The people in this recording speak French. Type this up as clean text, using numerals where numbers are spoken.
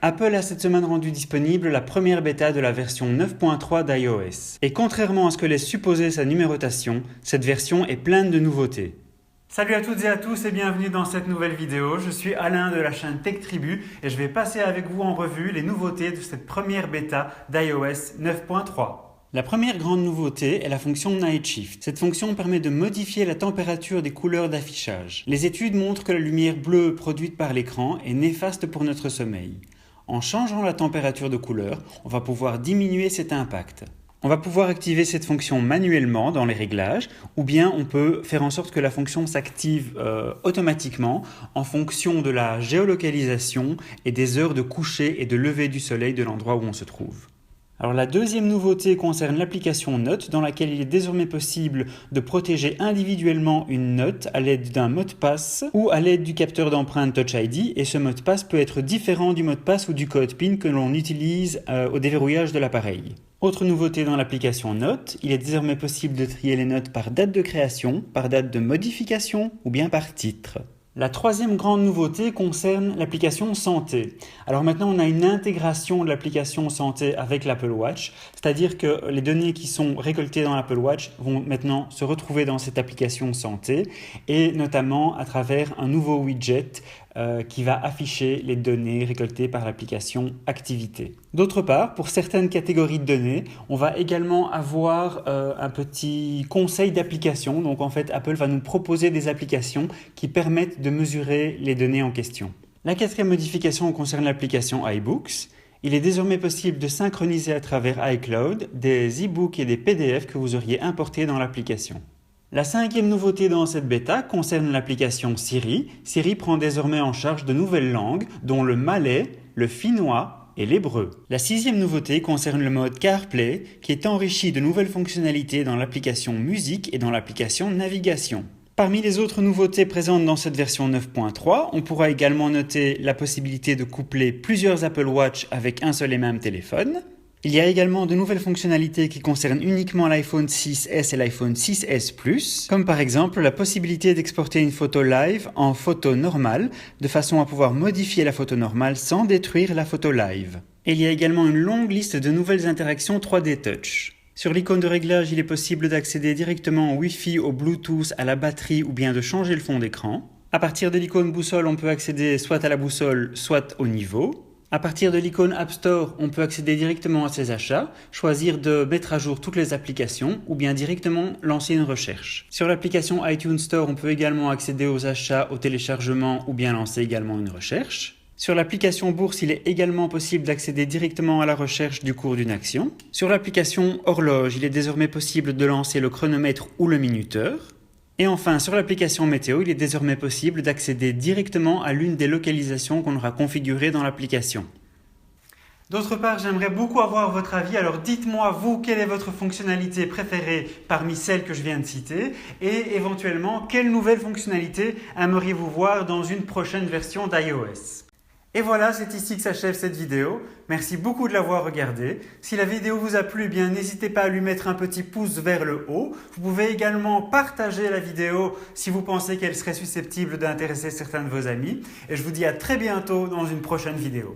Apple a cette semaine rendu disponible la première bêta de la version 9.3 d'iOS. Et contrairement à ce que laisse supposer sa numérotation, cette version est pleine de nouveautés. Salut à toutes et à tous et bienvenue dans cette nouvelle vidéo. Je suis Alain de la chaîne Tech Tribu et je vais passer avec vous en revue les nouveautés de cette première bêta d'iOS 9.3. La première grande nouveauté est la fonction Night Shift. Cette fonction permet de modifier la température des couleurs d'affichage. Les études montrent que la lumière bleue produite par l'écran est néfaste pour notre sommeil. En changeant la température de couleur, on va pouvoir diminuer cet impact. On va pouvoir activer cette fonction manuellement dans les réglages ou bien on peut faire en sorte que la fonction s'active automatiquement en fonction de la géolocalisation et des heures de coucher et de lever du soleil de l'endroit où on se trouve. Alors la deuxième nouveauté concerne l'application Notes dans laquelle il est désormais possible de protéger individuellement une note à l'aide d'un mot de passe ou à l'aide du capteur d'empreinte Touch ID et ce mot de passe peut être différent du mot de passe ou du code PIN que l'on utilise au déverrouillage de l'appareil. Autre nouveauté dans l'application Notes, il est désormais possible de trier les notes par date de création, par date de modification ou bien par titre. La troisième grande nouveauté concerne l'application Santé. Alors maintenant, on a une intégration de l'application Santé avec l'Apple Watch, c'est-à-dire que les données qui sont récoltées dans l'Apple Watch vont maintenant se retrouver dans cette application Santé et notamment à travers un nouveau widget qui va afficher les données récoltées par l'application Activité. D'autre part, pour certaines catégories de données, on va également avoir un petit conseil d'application. Donc en fait, Apple va nous proposer des applications qui permettent de mesurer les données en question. La quatrième modification concerne l'application iBooks. Il est désormais possible de synchroniser à travers iCloud des e-books et des PDF que vous auriez importés dans l'application. La cinquième nouveauté dans cette bêta concerne l'application Siri. Siri prend désormais en charge de nouvelles langues, dont le malais, le finnois et l'hébreu. La sixième nouveauté concerne le mode CarPlay, qui est enrichi de nouvelles fonctionnalités dans l'application Musique et dans l'application Navigation. Parmi les autres nouveautés présentes dans cette version 9.3, on pourra également noter la possibilité de coupler plusieurs Apple Watch avec un seul et même téléphone. Il y a également de nouvelles fonctionnalités qui concernent uniquement l'iPhone 6S et l'iPhone 6S Plus, comme par exemple la possibilité d'exporter une photo live en photo normale, de façon à pouvoir modifier la photo normale sans détruire la photo live. Et il y a également une longue liste de nouvelles interactions 3D Touch. Sur l'icône de réglage, il est possible d'accéder directement au Wi-Fi, au Bluetooth, à la batterie ou bien de changer le fond d'écran. À partir de l'icône boussole, on peut accéder soit à la boussole, soit au niveau. À partir de l'icône App Store, on peut accéder directement à ses achats, choisir de mettre à jour toutes les applications ou bien directement lancer une recherche. Sur l'application iTunes Store, on peut également accéder aux achats, au téléchargement ou bien lancer également une recherche. Sur l'application Bourse, il est également possible d'accéder directement à la recherche du cours d'une action. Sur l'application Horloge, il est désormais possible de lancer le chronomètre ou le minuteur. Et enfin, sur l'application Météo, il est désormais possible d'accéder directement à l'une des localisations qu'on aura configurées dans l'application. D'autre part, j'aimerais beaucoup avoir votre avis, alors dites-moi vous quelle est votre fonctionnalité préférée parmi celles que je viens de citer et éventuellement quelle nouvelle fonctionnalité aimeriez-vous voir dans une prochaine version d'iOS. Et voilà, c'est ici que s'achève cette vidéo. Merci beaucoup de l'avoir regardée. Si la vidéo vous a plu, eh bien n'hésitez pas à lui mettre un petit pouce vers le haut. Vous pouvez également partager la vidéo si vous pensez qu'elle serait susceptible d'intéresser certains de vos amis. Et je vous dis à très bientôt dans une prochaine vidéo.